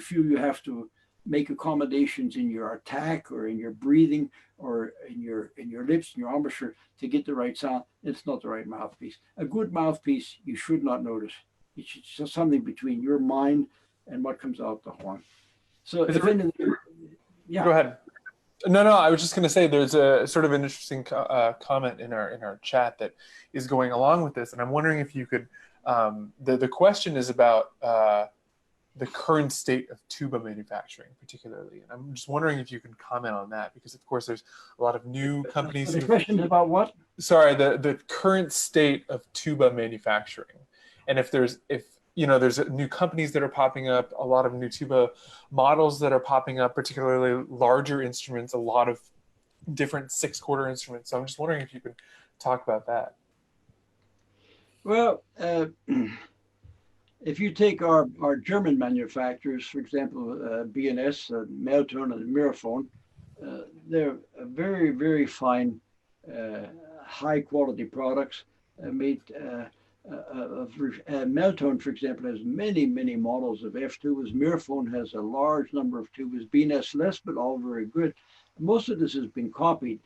Speaker 2: feel you have to make accommodations in your attack or in your breathing or in your lips and your embouchure to get the right sound, it's not the right mouthpiece. A good mouthpiece you should not notice. It's just something between your mind and what comes out the horn. So yeah.
Speaker 3: Go ahead. No, I was just going to say there's a sort of an interesting comment in our chat that is going along with this, and I'm wondering if you could. The question is about the current state of tuba manufacturing, particularly, and I'm just wondering if you can comment on that because, of course, there's a lot of new companies.
Speaker 2: The question is about what?
Speaker 3: Sorry, the current state of tuba manufacturing. And if there's new companies that are popping up, a lot of new tuba models that are popping up, particularly larger instruments, a lot of different 6-quarter instruments. So I'm just wondering if you could talk about that.
Speaker 2: Well, if you take our German manufacturers, for example, B&S, Melton and Miraphone, they're very, very fine, high quality products made. Melton, for example, has many models of F tubas. Miraphone has a large number of tubas. B&S less, but all very good. Most of this has been copied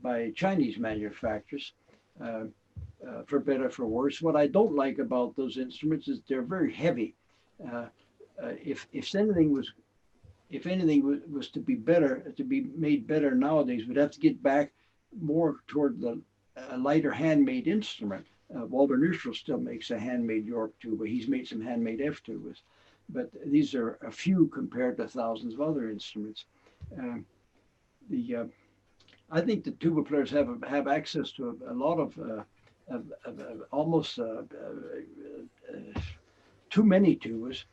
Speaker 2: by Chinese manufacturers, for better, for worse. What I don't like about those instruments is they're very heavy. If anything was to be better, to be made better nowadays, we'd have to get back more toward a lighter handmade instrument. Walter Neutral still makes a handmade York tuba. He's made some handmade F tubas, but these are a few compared to thousands of other instruments. I think the tuba players have access to a lot of almost too many tubas,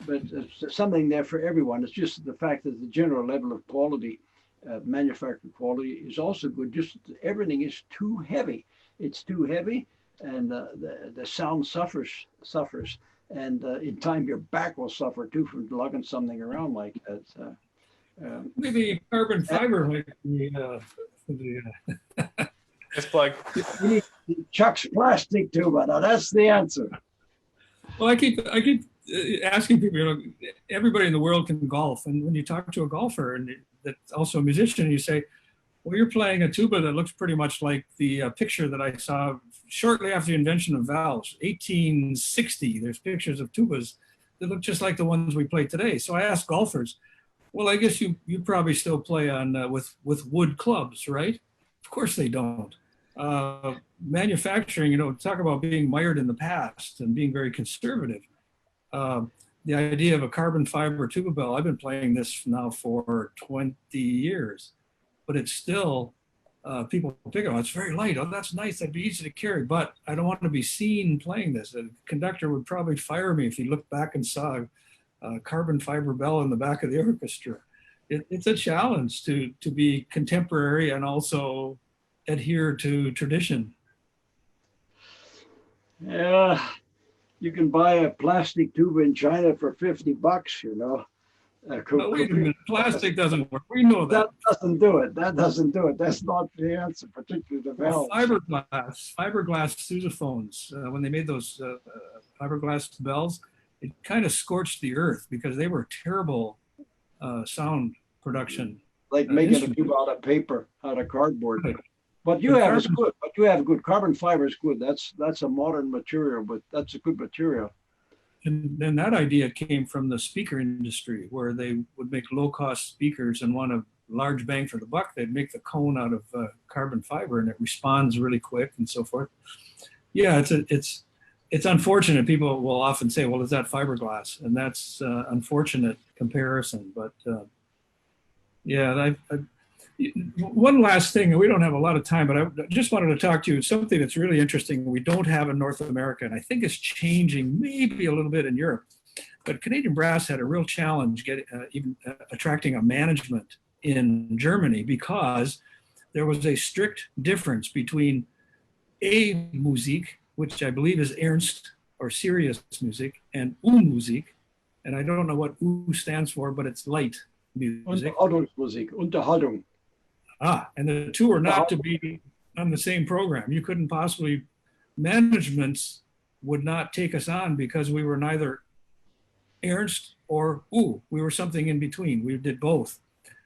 Speaker 2: but it's something there for everyone. It's just the fact that the general level of quality, manufactured quality, is also good. Just everything is too heavy. It's too heavy, and the sound suffers, and in time your back will suffer too from lugging something around like that.
Speaker 1: Maybe carbon fiber might be
Speaker 3: It's like
Speaker 2: Chuck's plastic tuba. Now that's the answer.
Speaker 1: Well, I keep asking people. Everybody in the world can golf, and when you talk to a golfer and that's also a musician, you say, "Well, you're playing a tuba that looks pretty much like the picture that I saw shortly after the invention of valves, 1860. There's pictures of tubas that look just like the ones we play today." So I ask golfers, "Well, I guess you probably still play on with wood clubs, right?" Of course they don't. Manufacturing, talk about being mired in the past and being very conservative. The idea of a carbon fiber tuba bell, I've been playing this now for 20 years, but it's still, people pick it up, it's very light. Oh, that's nice, that'd be easy to carry, but I don't want to be seen playing this. The conductor would probably fire me if he looked back and saw a carbon fiber bell in the back of the orchestra. It's a challenge to be contemporary and also adhere to tradition.
Speaker 2: Yeah, you can buy a plastic tuba in China for $50,
Speaker 1: But wait a minute, plastic doesn't work. We know that.
Speaker 2: That doesn't do it. That doesn't do it. That's not the answer, particularly the valves.
Speaker 1: Fiberglass sousaphones, when they made those fiberglass bells, it kind of scorched the earth because they were terrible sound production.
Speaker 2: Like making a tuba out of paper, out of cardboard. What you have is good. What you have good. Carbon fiber is good. That's a modern material, but that's a good material.
Speaker 1: And then that idea came from the speaker industry, where they would make low-cost speakers and want a large bang for the buck. They'd make the cone out of carbon fiber, and it responds really quick and so forth. Yeah, it's unfortunate. People will often say, "Well, is that fiberglass?" And that's unfortunate comparison. But yeah, one last thing, and we don't have a lot of time, but I just wanted to talk to you. Something that's really interesting we don't have in North America, and I think is changing maybe a little bit in Europe. But Canadian Brass had a real challenge even attracting a management in Germany, because there was a strict difference between A Musik, which I believe is Ernst or serious music, and Musik. And I don't know what U stands for, but it's light music.
Speaker 2: Unterhaltung.
Speaker 1: And the two are not to be on the same program. You couldn't possibly, managements would not take us on because we were neither Ernst or we were something in between. We did both.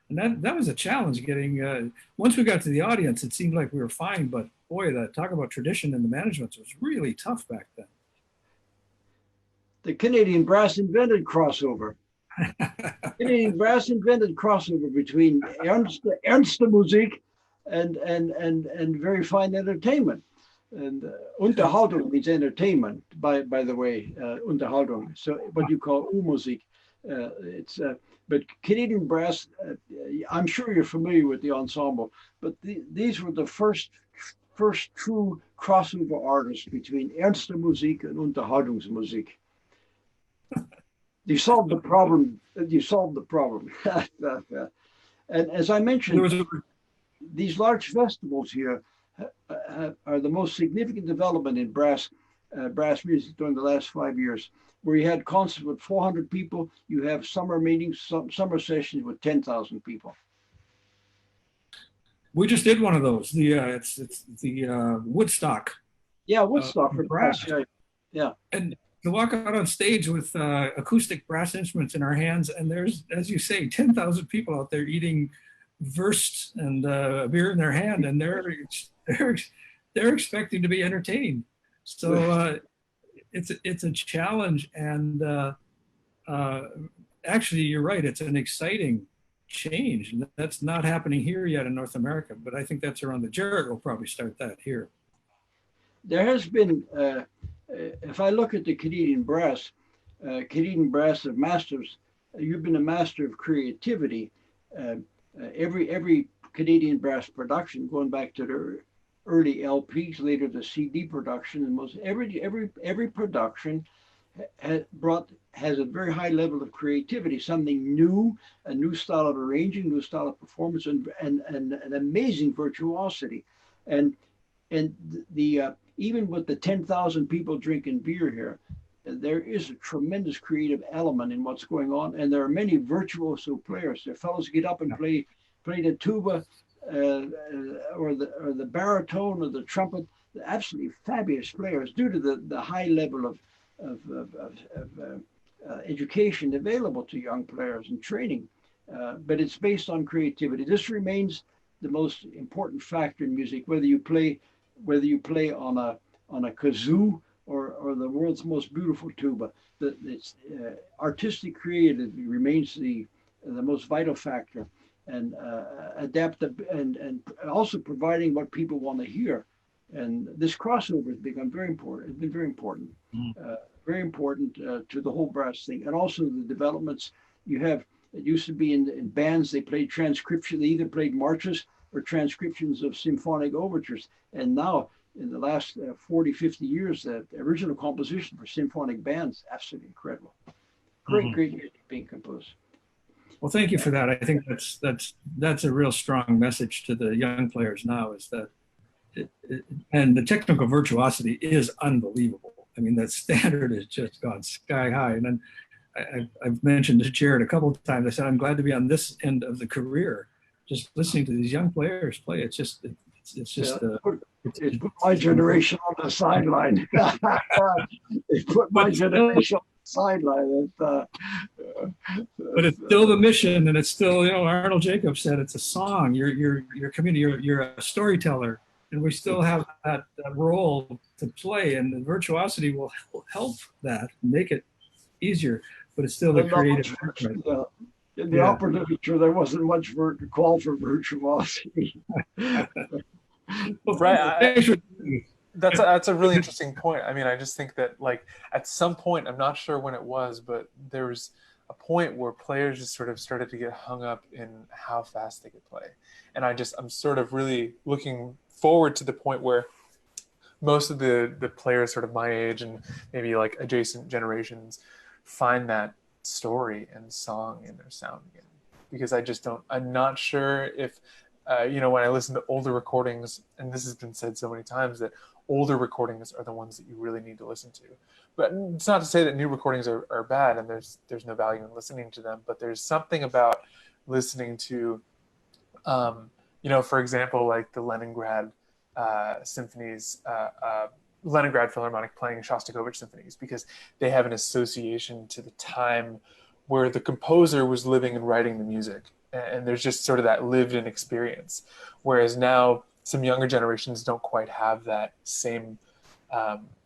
Speaker 1: And that was a challenge getting, once we got to the audience, it seemed like we were fine, but boy, that talk about tradition in the managements was really tough back then.
Speaker 2: The Canadian Brass invented crossover. Canadian Brass invented crossover between ernste Musik and very fine entertainment. And Unterhaltung means entertainment, by the way, Unterhaltung. So what you call Musik. But Canadian Brass, I'm sure you're familiar with the ensemble, but these were the first true crossover artists between Ernste Musik and Unterhaltungsmusik. You solved the problem. And as I mentioned, these large festivals here are the most significant development in brass music during the last 5 years, where you had concerts with 400 people. You have summer meetings, summer sessions with 10,000 people.
Speaker 1: We just did one of those. It's the Woodstock.
Speaker 2: Yeah, Woodstock for brass. Yeah.
Speaker 1: And to walk out on stage with acoustic brass instruments in our hands, and there's, as you say, 10,000 people out there eating wurst and a beer in their hand, and they're expecting to be entertained. So it's a challenge, and actually, you're right. It's an exciting change, and that's not happening here yet in North America. But I think that's around the Jarrett will probably start that here.
Speaker 2: There has been. If I look at the Canadian Brass of masters, you've been a master of creativity. Every Canadian Brass production, going back to the early LPs, later the CD production, and most every production has a very high level of creativity, something new, a new style of arranging, new style of performance, and an amazing virtuosity, and the even with the 10,000 people drinking beer here, there is a tremendous creative element in what's going on, and there are many virtuoso players. There are fellows get up and play the tuba or the baritone or the trumpet. They're absolutely fabulous players due to the high level of education available to young players and training. But it's based on creativity. This remains the most important factor in music, whether you play on a kazoo or the world's most beautiful tuba. It's artistic creativity remains the most vital factor. and and also providing what people want to hear. And this crossover has become very important. It's been very important, very important to the whole brass thing. And also the developments you have. It used to be in bands, they played transcription. They either played marches or transcriptions of symphonic overtures. And now, in the last 40, 50 years, the original composition for symphonic bands, absolutely incredible. Great music being composed.
Speaker 1: Well, thank you for that. I think that's a real strong message to the young players now, is that and the technical virtuosity is unbelievable. I mean, that standard has just gone sky high. And then I've mentioned to Jarrett a couple of times, I said, I'm glad to be on this end of the career, just listening to these young players play. It's just
Speaker 2: it's put my generation on the sideline. It put my generation on the sideline.
Speaker 1: But it's still the mission, and it's still, Arnold Jacob said it's a song. You're community. You're a storyteller, and we still have that role to play. And the virtuosity will help that, make it easier. But it's still the creative.
Speaker 2: In the opera literature, there wasn't much call for virtuosity.
Speaker 1: Well,
Speaker 3: right. That's a really interesting point. I mean, I just think that, like, at some point, I'm not sure when it was, but there was a point where players just sort of started to get hung up in how fast they could play. And I'm sort of really looking forward to the point where most of the players sort of my age and maybe like adjacent generations find that story and song in their sound again. Because I'm not sure if, when I listen to older recordings, and this has been said so many times, that older recordings are the ones that you really need to listen to. But it's not to say that new recordings are bad and there's no value in listening to them, but there's something about listening to, for example, like the Leningrad symphonies, Leningrad Philharmonic playing Shostakovich symphonies, because they have an association to the time where the composer was living and writing the music. And there's just sort of that lived-in experience. Whereas now, some younger generations don't quite have that same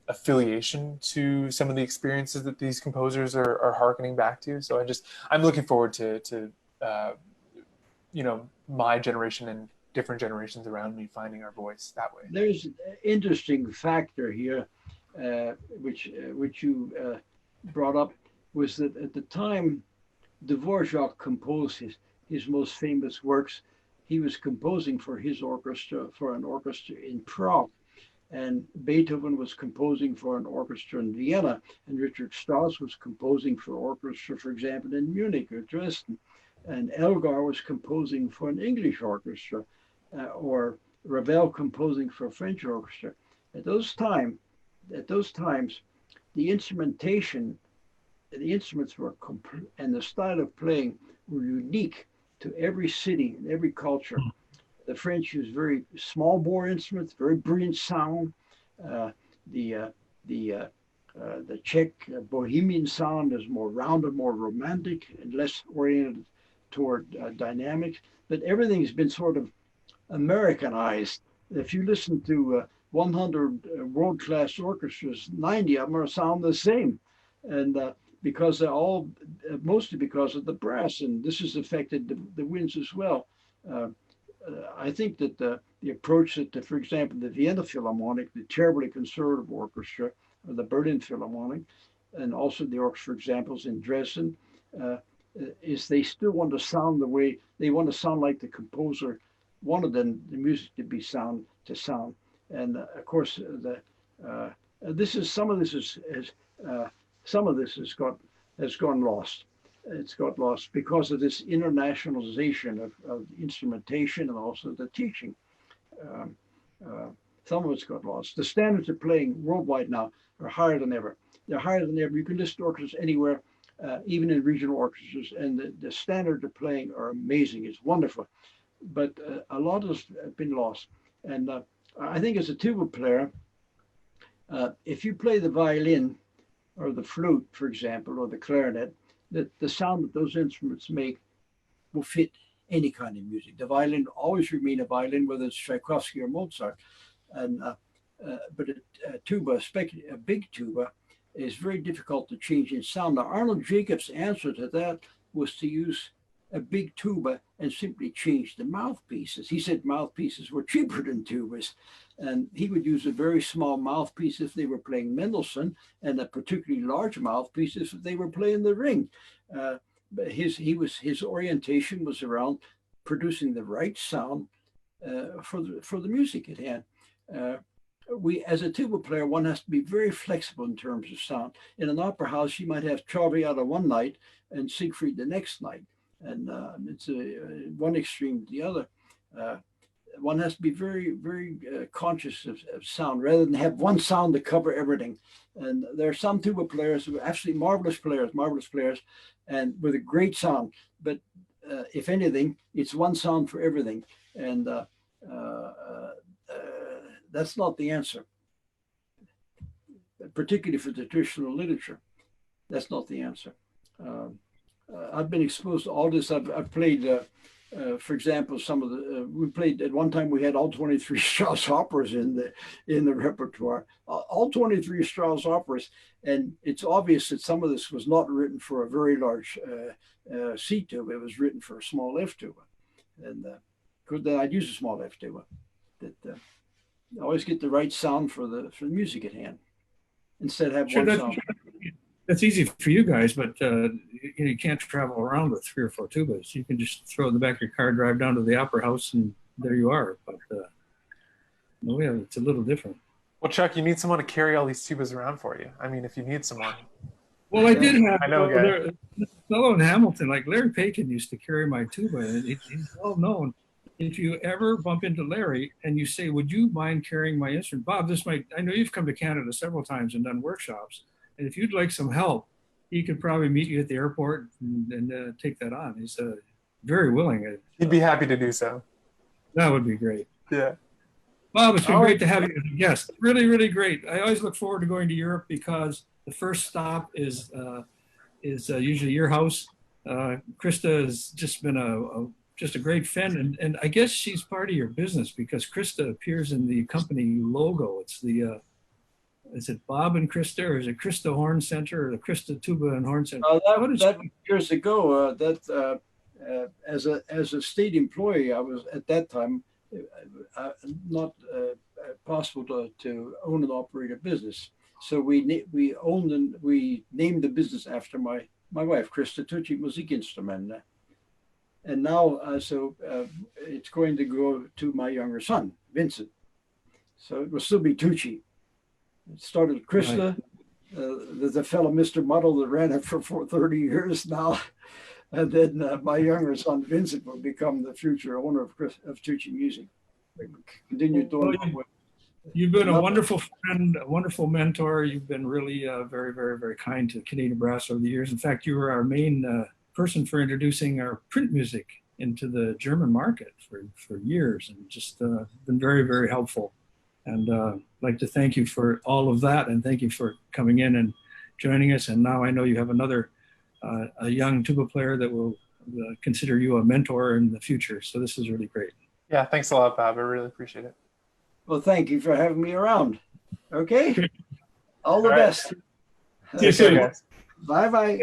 Speaker 3: affiliation to some of the experiences that these composers are hearkening back to. So I'm looking forward to my generation and different generations around me finding our voice that way.
Speaker 2: There's an interesting factor here, which you brought up, was that at the time Dvorak composed his most famous works, he was composing for his orchestra, for an orchestra in Prague. And Beethoven was composing for an orchestra in Vienna, and Richard Strauss was composing for orchestra, for example, in Munich or Dresden. And Elgar was composing for an English orchestra, or Ravel composing for a French orchestra. At those times, the instrumentation, the instruments were and the style of playing were unique to every city and every culture. The French use very small bore instruments, very brilliant sound. The Czech Bohemian sound is more rounded, more romantic, and less oriented toward dynamics. But everything's been sort of Americanized. If you listen to 100 world-class orchestras, 90 of them sound the same, and because they're all mostly because of the brass, and this has affected the winds as well. I think that the approach that, for example, the Vienna Philharmonic, the terribly conservative orchestra, or the Berlin Philharmonic, and also the orchestra, for example, in Dresden, is they still want to sound the way they want to sound like the composer wanted the music to be sound. And of course, some of this has gone lost. It's got lost because of this internationalization of instrumentation and also the teaching. Some of it's got lost. The standards of playing worldwide now are higher than ever. They're higher than ever. You can listen to orchestras anywhere, even in regional orchestras, and the standards of playing are amazing. It's wonderful. But a lot has been lost. And I think as a tuba player, if you play the violin or the flute, for example, or the clarinet, the sound that those instruments make will fit any kind of music. The violin will always remain a violin, whether it's Tchaikovsky or Mozart. And but a tuba, especially a big tuba, is very difficult to change in sound. Now, Arnold Jacobs' answer to that was to use a big tuba and simply change the mouthpieces. He said mouthpieces were cheaper than tubas. And he would use a very small mouthpiece if they were playing Mendelssohn, and a particularly large mouthpiece if they were playing the Ring. But his orientation was around producing the right sound for the music at hand. We, as a tuba player, one has to be very flexible in terms of sound. In an opera house, you might have Traviata one night and Siegfried the next night, and it's one extreme to the other. One has to be very, very conscious of sound rather than have one sound to cover everything. And there are some tuba players who are absolutely marvelous players, and with a great sound. But if anything, it's one sound for everything. And that's not the answer, particularly for the traditional literature. That's not the answer. I've been exposed to all this. I've played, for example, some of the, we played at one time, we had all 23 Strauss operas in the repertoire, all 23 Strauss operas. And it's obvious that some of this was not written for a very large C tuba. It was written for a small F tuba. And then I'd use a small F tuba. That always get the right sound for the music at hand, instead of have one sound.
Speaker 1: That's easy for you guys, but you can't travel around with 3 or 4 tubas. You can just throw in the back of your car, drive down to the opera house, and there you are. But no, yeah, it's a little different.
Speaker 3: Well, Chuck, you need someone to carry all these tubas around for you. I mean, if you need someone.
Speaker 1: Well, I did have
Speaker 3: I know,
Speaker 1: a fellow in Hamilton, like Larry Paikin, used to carry my tuba, and he's well known. If you ever bump into Larry and you say, "Would you mind carrying my instrument, Bob?" I know you've come to Canada several times and done workshops. And if you'd like some help, he could probably meet you at the airport and take that on. He's very willing.
Speaker 3: He'd be happy to do so.
Speaker 1: That would be great.
Speaker 3: Yeah.
Speaker 1: Bob, it's been great to have you as a guest. Really, really great. I always look forward to going to Europe because the first stop is usually your house. Krista has just been just a great friend, and I guess she's part of your business because Krista appears in the company logo. It's the is it Bob and Krista, or is it Krista Horn Center, or the Krista Tuba and Horn Center?
Speaker 2: That years ago. As a state employee, I was at that time not possible to own and operate a business. So we named the business after my wife, Krista Tucci, Musikverein. And now, it's going to go to my younger son, Vincent. So it will still be Tucci. It started with Krista. Right. There's a fellow, Mr. Muddle, that ran it for 30 years now. And then my younger son, Vincent, will become the future owner of Tucci Music. Continue doing it.
Speaker 1: You've been a wonderful friend, a wonderful mentor. You've been really very, very, very kind to Canadian Brass over the years. In fact, you were our main person for introducing our print music into the German market for years, and just been very, very helpful. And I'd like to thank you for all of that, and thank you for coming in and joining us. And now I know you have another a young tuba player that will consider you a mentor in the future. So this is really great.
Speaker 3: Yeah, thanks a lot, Bob. I really appreciate it.
Speaker 2: Well, thank you for having me around. Okay. All the best.
Speaker 1: See you soon.
Speaker 2: Bye-bye.